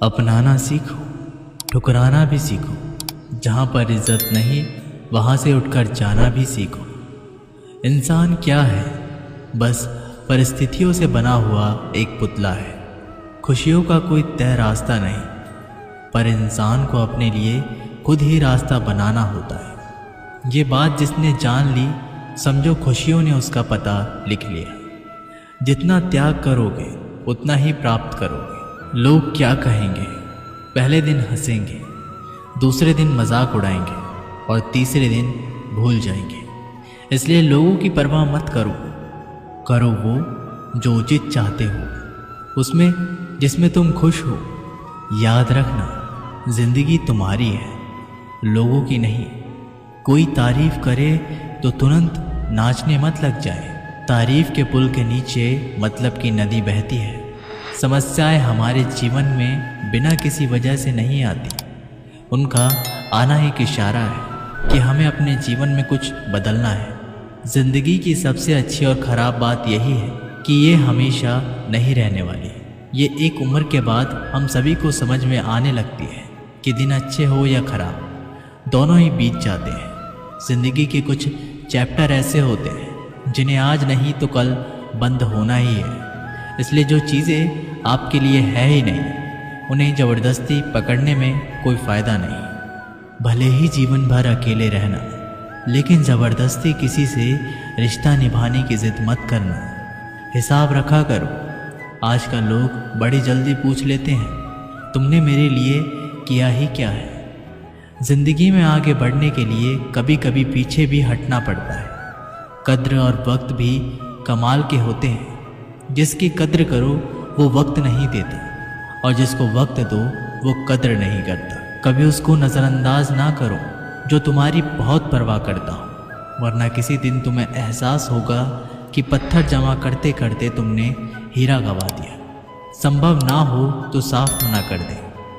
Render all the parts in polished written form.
अपनाना सीखो, ठुकराना भी सीखो। जहाँ पर इज्जत नहीं वहाँ से उठकर जाना भी सीखो। इंसान क्या है? बस परिस्थितियों से बना हुआ एक पुतला है। खुशियों का कोई तय रास्ता नहीं, पर इंसान को अपने लिए खुद ही रास्ता बनाना होता है। ये बात जिसने जान ली, समझो खुशियों ने उसका पता लिख लिया। जितना त्याग करोगे उतना ही प्राप्त करोगे। लोग क्या कहेंगे? पहले दिन हंसेंगे, दूसरे दिन मजाक उड़ाएंगे और तीसरे दिन भूल जाएंगे। इसलिए लोगों की परवाह मत करो। करो वो जो उचित चाहते हो, उसमें जिसमें तुम खुश हो। याद रखना, जिंदगी तुम्हारी है, लोगों की नहीं। कोई तारीफ करे तो तुरंत नाचने मत लग जाए। तारीफ के पुल के नीचे मतलब की नदी बहती है। समस्याएं हमारे जीवन में बिना किसी वजह से नहीं आती। उनका आना एक इशारा है कि हमें अपने जीवन में कुछ बदलना है। जिंदगी की सबसे अच्छी और ख़राब बात यही है कि ये हमेशा नहीं रहने वाली। ये एक उम्र के बाद हम सभी को समझ में आने लगती है कि दिन अच्छे हो या ख़राब, दोनों ही बीत जाते हैं। ज़िंदगी के कुछ चैप्टर ऐसे होते हैं जिन्हें आज नहीं तो कल बंद होना ही है। इसलिए जो चीज़ें आपके लिए है ही नहीं, उन्हें ज़बरदस्ती पकड़ने में कोई फ़ायदा नहीं। भले ही जीवन भर अकेले रहना, लेकिन ज़बरदस्ती किसी से रिश्ता निभाने की ज़िद मत करना। हिसाब रखा करो। आजकल लोग बड़ी जल्दी पूछ लेते हैं, तुमने मेरे लिए किया ही क्या है? ज़िंदगी में आगे बढ़ने के लिए कभी कभी पीछे भी हटना पड़ता है। कद्र और वक्त भी कमाल के होते हैं। जिसकी कद्र करो वो वक्त नहीं देता, और जिसको वक्त दो वो कद्र नहीं करता। कभी उसको नज़रअंदाज ना करो जो तुम्हारी बहुत परवाह करता हो, वरना किसी दिन तुम्हें एहसास होगा कि पत्थर जमा करते करते तुमने हीरा गंवा दिया। संभव ना हो तो साफ मना कर दे,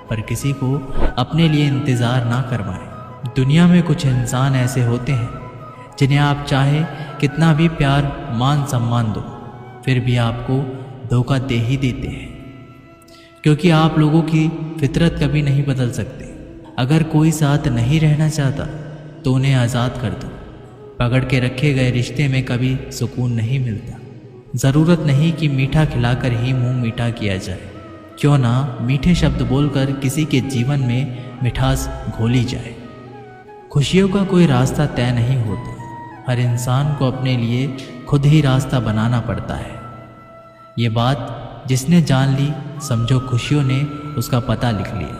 पर किसी को अपने लिए इंतज़ार ना करवाएं। दुनिया में कुछ इंसान ऐसे होते हैं जिन्हें आप चाहे कितना भी प्यार मान सम्मान दो, फिर भी आपको धोखा दे ही देते हैं, क्योंकि आप लोगों की फितरत कभी नहीं बदल सकते। अगर कोई साथ नहीं रहना चाहता तो उन्हें आज़ाद कर दो। पकड़ के रखे गए रिश्ते में कभी सुकून नहीं मिलता। ज़रूरत नहीं कि मीठा खिलाकर ही मुंह मीठा किया जाए। क्यों ना मीठे शब्द बोलकर किसी के जीवन में मिठास घोली जाए। खुशियों का कोई रास्ता तय नहीं होता। हर इंसान को अपने लिए खुद ही रास्ता बनाना पड़ता है। ये बात जिसने जान ली, समझो खुशियों ने उसका पता लिख लिया।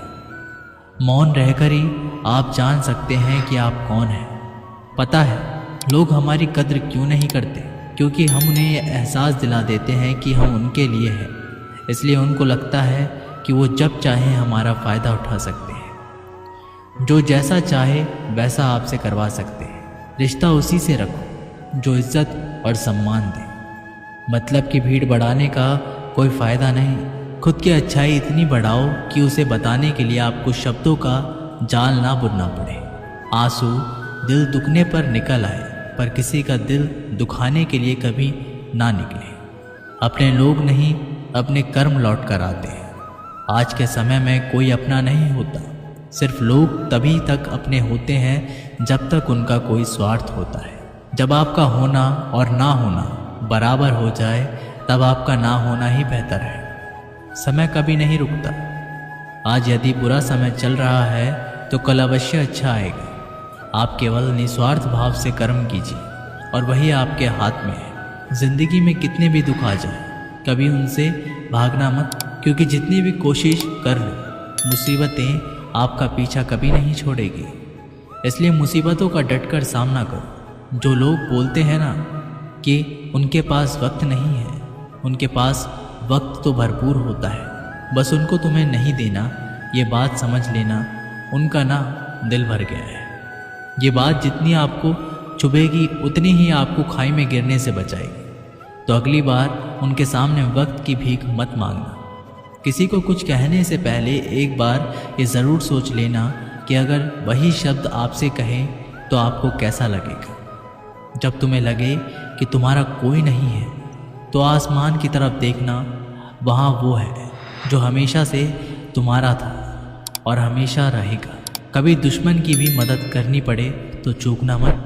मौन रहकर ही आप जान सकते हैं कि आप कौन हैं। पता है लोग हमारी कद्र क्यों नहीं करते? क्योंकि हम उन्हें यह एहसास दिला देते हैं कि हम उनके लिए हैं। इसलिए उनको लगता है कि वो जब चाहें हमारा फ़ायदा उठा सकते हैं। जो जैसा चाहे वैसा आपसे करवा सकते हैं। रिश्ता उसी से रखो जो इज्जत और सम्मान दे। मतलब की भीड़ बढ़ाने का कोई फ़ायदा नहीं। खुद की अच्छाई इतनी बढ़ाओ कि उसे बताने के लिए आपको शब्दों का जाल ना बुनना पड़े। आंसू दिल दुखने पर निकल आए, पर किसी का दिल दुखाने के लिए कभी ना निकले। अपने लोग नहीं, अपने कर्म लौट कर आते हैं। आज के समय में कोई अपना नहीं होता। सिर्फ लोग तभी तक अपने होते हैं जब तक उनका कोई स्वार्थ होता है। जब आपका होना और ना होना बराबर हो जाए, तब आपका ना होना ही बेहतर है। समय कभी नहीं रुकता। आज यदि बुरा समय चल रहा है तो कल अवश्य अच्छा आएगा। आप केवल निस्वार्थ भाव से कर्म कीजिए और वही आपके हाथ में है। जिंदगी में कितने भी दुख आ जाए, कभी उनसे भागना मत, क्योंकि जितनी भी कोशिश कर लो, मुसीबतें आपका पीछा कभी नहीं छोड़ेगी। इसलिए मुसीबतों का डटकर सामना करो। जो लोग बोलते हैं ना कि उनके पास वक्त नहीं है, उनके पास वक्त तो भरपूर होता है, बस उनको तुम्हें नहीं देना। ये बात समझ लेना, उनका ना दिल भर गया है। ये बात जितनी आपको चुभेगी उतनी ही आपको खाई में गिरने से बचाएगी। तो अगली बार उनके सामने वक्त की भीख मत मांगना। किसी को कुछ कहने से पहले एक बार ये ज़रूर सोच लेना कि अगर वही शब्द आपसे कहें तो आपको कैसा लगेगा। जब तुम्हें लगे कि तुम्हारा कोई नहीं है तो आसमान की तरफ देखना, वहाँ वो है जो हमेशा से तुम्हारा था और हमेशा रहेगा। कभी दुश्मन की भी मदद करनी पड़े तो चूकना मत।